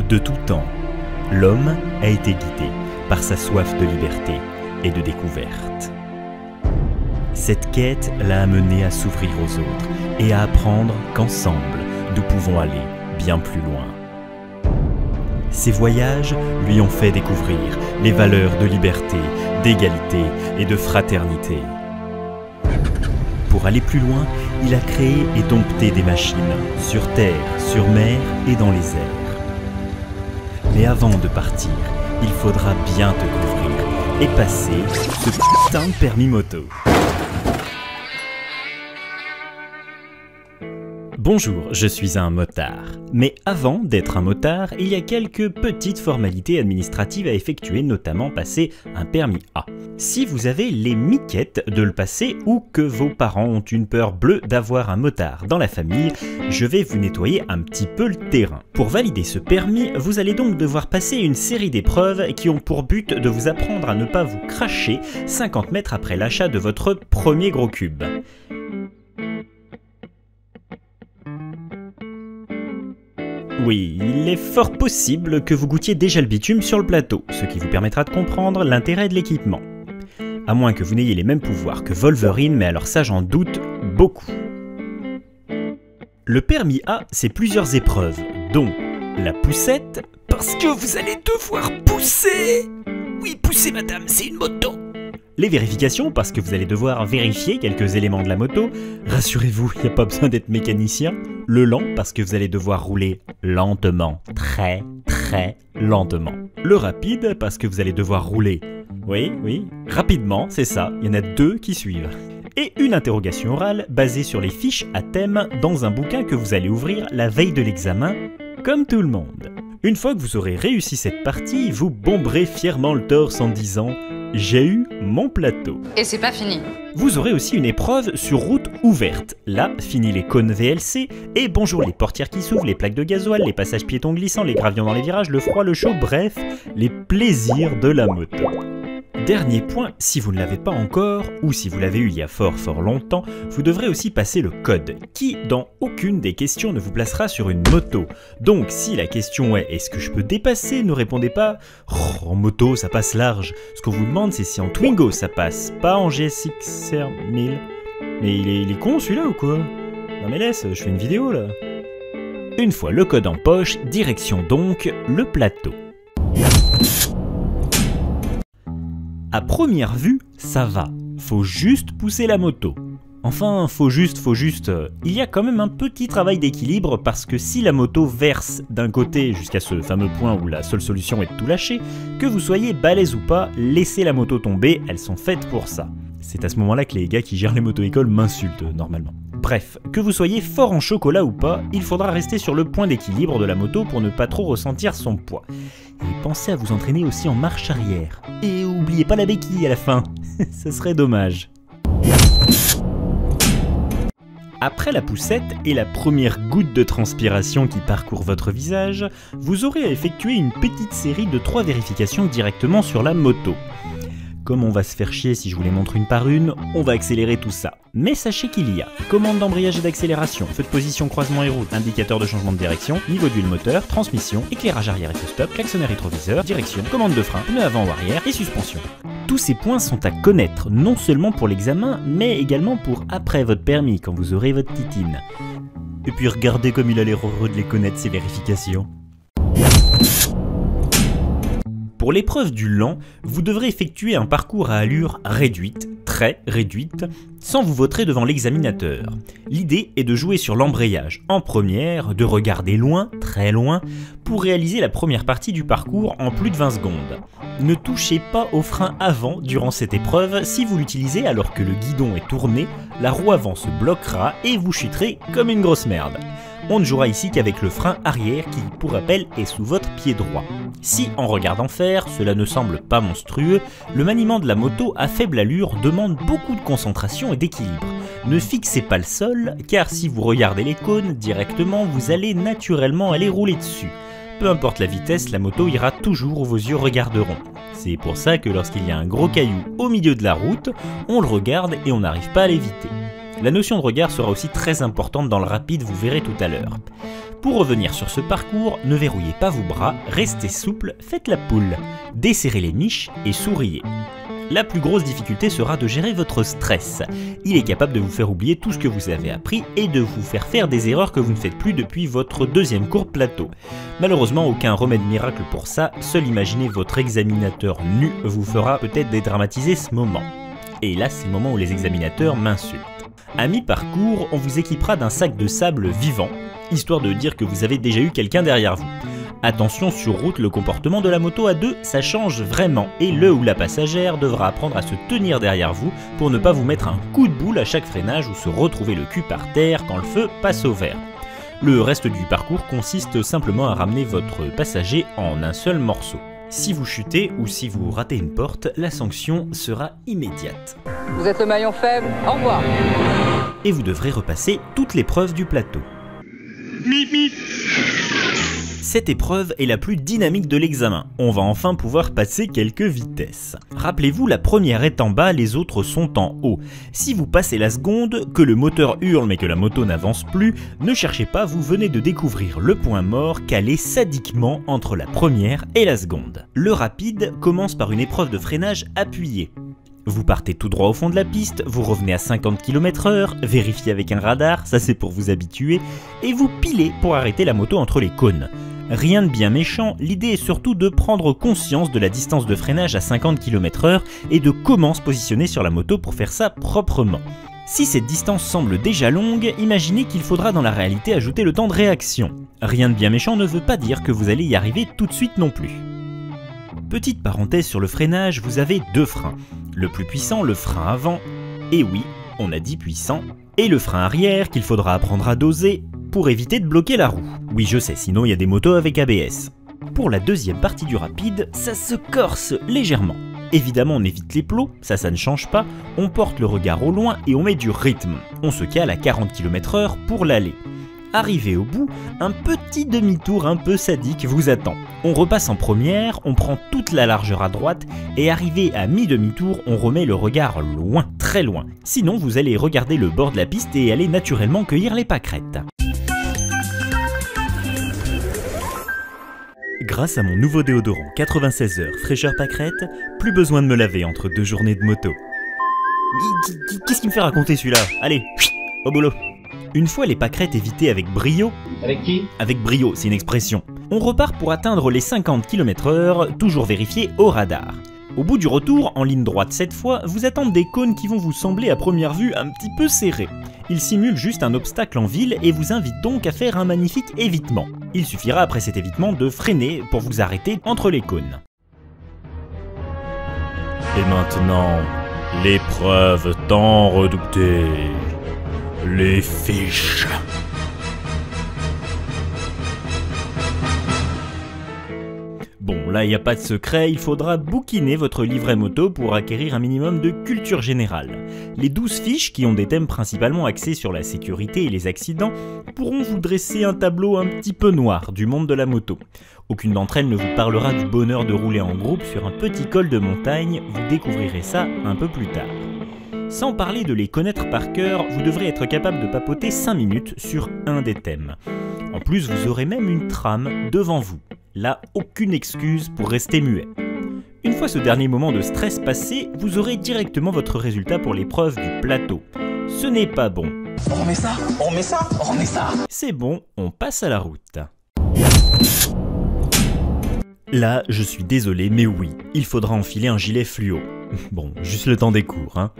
De tout temps, l'homme a été guidé par sa soif de liberté et de découverte. Cette quête l'a amené à s'ouvrir aux autres et à apprendre qu'ensemble, nous pouvons aller bien plus loin. Ces voyages lui ont fait découvrir les valeurs de liberté, d'égalité et de fraternité. Pour aller plus loin, il a créé et dompté des machines, sur terre, sur mer et dans les airs. Mais avant de partir, il faudra bien te couvrir et passer ce putain de permis moto. Bonjour, je suis un motard. Mais avant d'être un motard, il y a quelques petites formalités administratives à effectuer, notamment passer un permis A. Si vous avez les miquettes de le passer ou que vos parents ont une peur bleue d'avoir un motard dans la famille, je vais vous nettoyer un petit peu le terrain. Pour valider ce permis, vous allez donc devoir passer une série d'épreuves qui ont pour but de vous apprendre à ne pas vous cracher 50 mètres après l'achat de votre premier gros cube. Oui, il est fort possible que vous goûtiez déjà le bitume sur le plateau, ce qui vous permettra de comprendre l'intérêt de l'équipement. À moins que vous n'ayez les mêmes pouvoirs que Wolverine, mais alors ça j'en doute beaucoup. Le permis A, c'est plusieurs épreuves, dont la poussette, parce que vous allez devoir pousser. Oui, pousser madame, c'est une moto. Les vérifications, parce que vous allez devoir vérifier quelques éléments de la moto. Rassurez-vous, il n'y a pas besoin d'être mécanicien. Le lent, parce que vous allez devoir rouler lentement, très lentement. Le rapide, parce que vous allez devoir rouler, oui, rapidement, c'est ça, il y en a 2 qui suivent. Et une interrogation orale basée sur les fiches à thème dans un bouquin que vous allez ouvrir la veille de l'examen, comme tout le monde. Une fois que vous aurez réussi cette partie, vous bomberez fièrement le torse en disant « J'ai eu mon plateau ». Et c'est pas fini. Vous aurez aussi une épreuve sur route ouverte. Là, fini les cônes VLC, et bonjour les portières qui s'ouvrent, les plaques de gasoil, les passages piétons glissants, les gravions dans les virages, le froid, le chaud, bref, les plaisirs de la moto. Dernier point, si vous ne l'avez pas encore, ou si vous l'avez eu il y a fort longtemps, vous devrez aussi passer le code, qui, dans aucune des questions, ne vous placera sur une moto. Donc, si la question est « Est-ce que je peux dépasser ?», ne répondez pas « En moto, ça passe large ». Ce qu'on vous demande, c'est si en Twingo ça passe, pas en GSX-R 1000. Mais il est con celui-là ou quoi? Non mais laisse, je fais une vidéo là. Une fois le code en poche, direction donc le plateau. À première vue, ça va, faut juste pousser la moto. Enfin, faut juste, il y a quand même un petit travail d'équilibre parce que si la moto verse d'un côté jusqu'à ce fameux point où la seule solution est de tout lâcher, que vous soyez balèze ou pas, laissez la moto tomber, elles sont faites pour ça. C'est à ce moment-là que les gars qui gèrent les moto-écoles m'insultent normalement. Bref, que vous soyez fort en chocolat ou pas, il faudra rester sur le point d'équilibre de la moto pour ne pas trop ressentir son poids. Et pensez à vous entraîner aussi en marche arrière. Et oubliez pas la béquille à la fin, ça serait dommage. Après la poussette et la première goutte de transpiration qui parcourt votre visage, vous aurez à effectuer une petite série de 3 vérifications directement sur la moto. Comme on va se faire chier si je vous les montre une par une, on va accélérer tout ça. Mais sachez qu'il y a commande d'embrayage et d'accélération, feu de position, croisement et route, indicateur de changement de direction, niveau d'huile moteur, transmission, éclairage arrière et feu stop, klaxonnaire rétroviseur, direction, commande de frein, pneu avant ou arrière et suspension. Tous ces points sont à connaître, non seulement pour l'examen, mais également pour après votre permis, quand vous aurez votre titine. Et puis regardez comme il a l'air heureux de les connaître ces vérifications. Pour l'épreuve du lent, vous devrez effectuer un parcours à allure réduite, très réduite, sans vous vautrer devant l'examinateur. L'idée est de jouer sur l'embrayage en première, de regarder loin, très loin, pour réaliser la première partie du parcours en plus de 20 secondes. Ne touchez pas au frein avant durant cette épreuve, si vous l'utilisez alors que le guidon est tourné, la roue avant se bloquera et vous chuterez comme une grosse merde. On ne jouera ici qu'avec le frein arrière qui, pour rappel, est sous votre pied droit. Si, en regardant faire, cela ne semble pas monstrueux, le maniement de la moto à faible allure demande beaucoup de concentration et d'équilibre. Ne fixez pas le sol, car si vous regardez les cônes directement, vous allez naturellement aller rouler dessus. Peu importe la vitesse, la moto ira toujours où vos yeux regarderont. C'est pour ça que lorsqu'il y a un gros caillou au milieu de la route, on le regarde et on n'arrive pas à l'éviter. La notion de regard sera aussi très importante dans le rapide, vous verrez tout à l'heure. Pour revenir sur ce parcours, ne verrouillez pas vos bras, restez souple, faites la poule, desserrez les miches et souriez. La plus grosse difficulté sera de gérer votre stress. Il est capable de vous faire oublier tout ce que vous avez appris et de vous faire des erreurs que vous ne faites plus depuis votre deuxième cours de plateau. Malheureusement, aucun remède miracle pour ça, seul imaginer votre examinateur nu vous fera peut-être dédramatiser ce moment. Et là, c'est le moment où les examinateurs m'insultent. À mi-parcours, on vous équipera d'un sac de sable vivant, histoire de dire que vous avez déjà eu quelqu'un derrière vous. Attention, sur route, le comportement de la moto à deux, ça change vraiment, et le ou la passagère devra apprendre à se tenir derrière vous pour ne pas vous mettre un coup de boule à chaque freinage ou se retrouver le cul par terre quand le feu passe au vert. Le reste du parcours consiste simplement à ramener votre passager en un seul morceau. Si vous chutez ou si vous ratez une porte, la sanction sera immédiate. Vous êtes le maillon faible, au revoir. Et vous devrez repasser toute l'épreuve du plateau. Cette épreuve est la plus dynamique de l'examen. On va enfin pouvoir passer quelques vitesses. Rappelez-vous, la première est en bas, les autres sont en haut. Si vous passez la seconde, que le moteur hurle mais que la moto n'avance plus, ne cherchez pas, vous venez de découvrir le point mort calé sadiquement entre la première et la seconde. Le rapide commence par une épreuve de freinage appuyé. Vous partez tout droit au fond de la piste, vous revenez à 50 km/h, vérifiez avec un radar, ça c'est pour vous habituer, et vous pilez pour arrêter la moto entre les cônes. Rien de bien méchant, l'idée est surtout de prendre conscience de la distance de freinage à 50 km/h et de comment se positionner sur la moto pour faire ça proprement. Si cette distance semble déjà longue, imaginez qu'il faudra dans la réalité ajouter le temps de réaction. Rien de bien méchant ne veut pas dire que vous allez y arriver tout de suite non plus. Petite parenthèse sur le freinage, vous avez deux freins. Le plus puissant, le frein avant, et oui, on a dit puissant, et le frein arrière qu'il faudra apprendre à doser pour éviter de bloquer la roue. Oui, je sais, sinon il y a des motos avec ABS. Pour la deuxième partie du rapide, ça se corse légèrement. Évidemment, on évite les plots, ça ne change pas, on porte le regard au loin et on met du rythme. On se cale à 40 km/h pour l'aller. Arrivé au bout, un petit demi-tour un peu sadique vous attend. On repasse en première, on prend toute la largeur à droite et arrivé à mi-demi-tour, on remet le regard loin, très loin. Sinon, vous allez regarder le bord de la piste et aller naturellement cueillir les pâquerettes. Grâce à mon nouveau déodorant 96 heures fraîcheur pâquerette, plus besoin de me laver entre deux journées de moto. Qu'est-ce qu'il me fait raconter celui-là? Allez, au boulot. Une fois les pâquerettes évitées avec brio... Avec qui? Avec brio, c'est une expression. On repart pour atteindre les 50 km/h, toujours vérifié au radar. Au bout du retour, en ligne droite cette fois, vous attendent des cônes qui vont vous sembler à première vue un petit peu serrés. Ils simulent juste un obstacle en ville et vous invitent donc à faire un magnifique évitement. Il suffira après cet évitement de freiner pour vous arrêter entre les cônes. Et maintenant, l'épreuve tant redoutée. Les fiches. Bon, là il n'y a pas de secret, il faudra bouquiner votre livret moto pour acquérir un minimum de culture générale. Les 12 fiches, qui ont des thèmes principalement axés sur la sécurité et les accidents, pourront vous dresser un tableau un petit peu noir du monde de la moto. Aucune d'entre elles ne vous parlera du bonheur de rouler en groupe sur un petit col de montagne, vous découvrirez ça un peu plus tard. Sans parler de les connaître par cœur, vous devrez être capable de papoter 5 minutes sur un des thèmes. En plus, vous aurez même une trame devant vous. Là, aucune excuse pour rester muet. Une fois ce dernier moment de stress passé, vous aurez directement votre résultat pour l'épreuve du plateau. Ce n'est pas bon. On remet ça, on remet ça, on remet ça. C'est bon, on passe à la route. Là, je suis désolé, mais oui, il faudra enfiler un gilet fluo. Bon, juste le temps des cours, hein.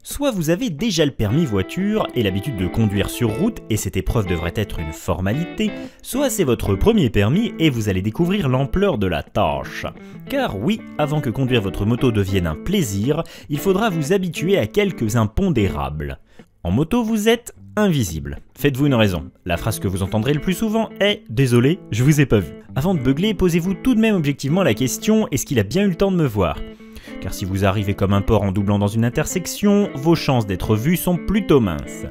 Soit vous avez déjà le permis voiture et l'habitude de conduire sur route et cette épreuve devrait être une formalité, soit c'est votre premier permis et vous allez découvrir l'ampleur de la tâche. Car oui, avant que conduire votre moto devienne un plaisir, il faudra vous habituer à quelques impondérables. En moto, vous êtes invisible. Faites-vous une raison. La phrase que vous entendrez le plus souvent est « Désolé, je vous ai pas vu ». Avant de beugler, posez-vous tout de même objectivement la question « Est-ce qu'il a bien eu le temps de me voir ?» Car si vous arrivez comme un porc en doublant dans une intersection, vos chances d'être vu sont plutôt minces.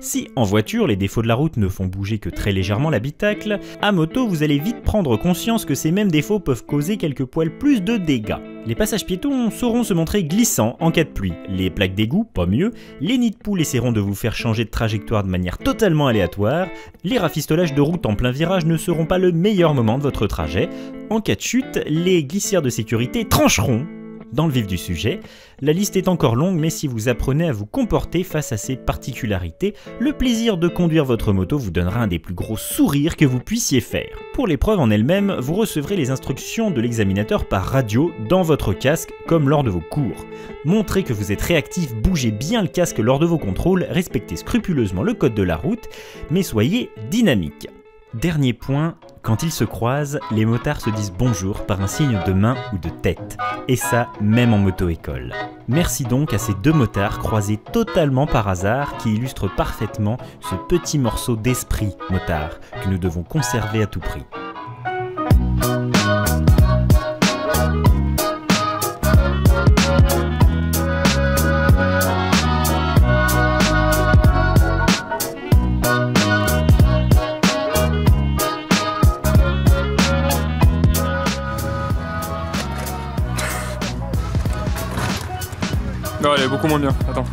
Si en voiture, les défauts de la route ne font bouger que très légèrement l'habitacle, à moto, vous allez vite prendre conscience que ces mêmes défauts peuvent causer quelques poils plus de dégâts. Les passages piétons sauront se montrer glissants en cas de pluie, les plaques d'égout, pas mieux, les nids de poules essaieront de vous faire changer de trajectoire de manière totalement aléatoire, les rafistolages de route en plein virage ne seront pas le meilleur moment de votre trajet, en cas de chute, les glissières de sécurité trancheront. Dans le vif du sujet, la liste est encore longue, mais si vous apprenez à vous comporter face à ces particularités, le plaisir de conduire votre moto vous donnera un des plus gros sourires que vous puissiez faire. Pour l'épreuve en elle-même, vous recevrez les instructions de l'examinateur par radio dans votre casque, comme lors de vos cours. Montrez que vous êtes réactif, bougez bien le casque lors de vos contrôles, respectez scrupuleusement le code de la route, mais soyez dynamique. Dernier point, quand ils se croisent, les motards se disent bonjour par un signe de main ou de tête. Et ça, même en moto-école. Merci donc à ces deux motards croisés totalement par hasard qui illustrent parfaitement ce petit morceau d'esprit motard que nous devons conserver à tout prix. Non, elle est beaucoup moins bien. Attends.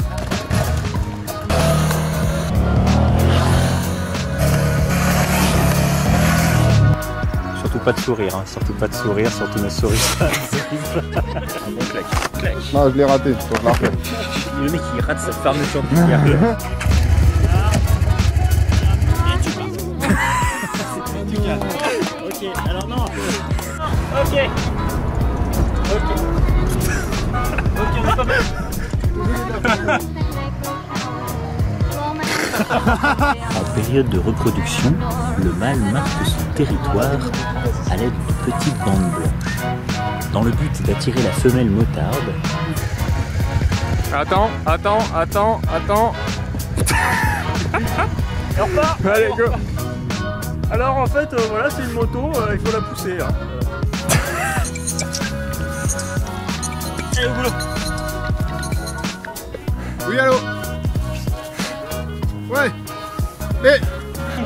Surtout pas de sourire, hein. Surtout pas de sourire, surtout ne souris pas. Un bon claque. Non, je l'ai raté, faut que je la refais. Le mec il rate sa fermeture de lumière. Ok, alors non. Ok, on va pas mal. En période de reproduction, le mâle marque son territoire à l'aide de petites bandes blanches, dans le but d'attirer la femelle motarde. Attends. Et on repart. Allez, go. Alors en fait, voilà, c'est une moto, il faut la pousser. Hein. Allez, au boulot. Oui, allô? Ouais. Mais... Il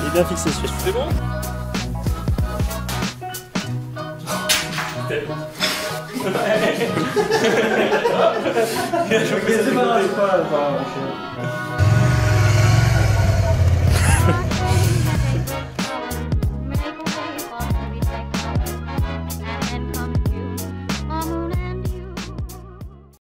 est bien fixé celui-là. C'est bon? C'est pas grave.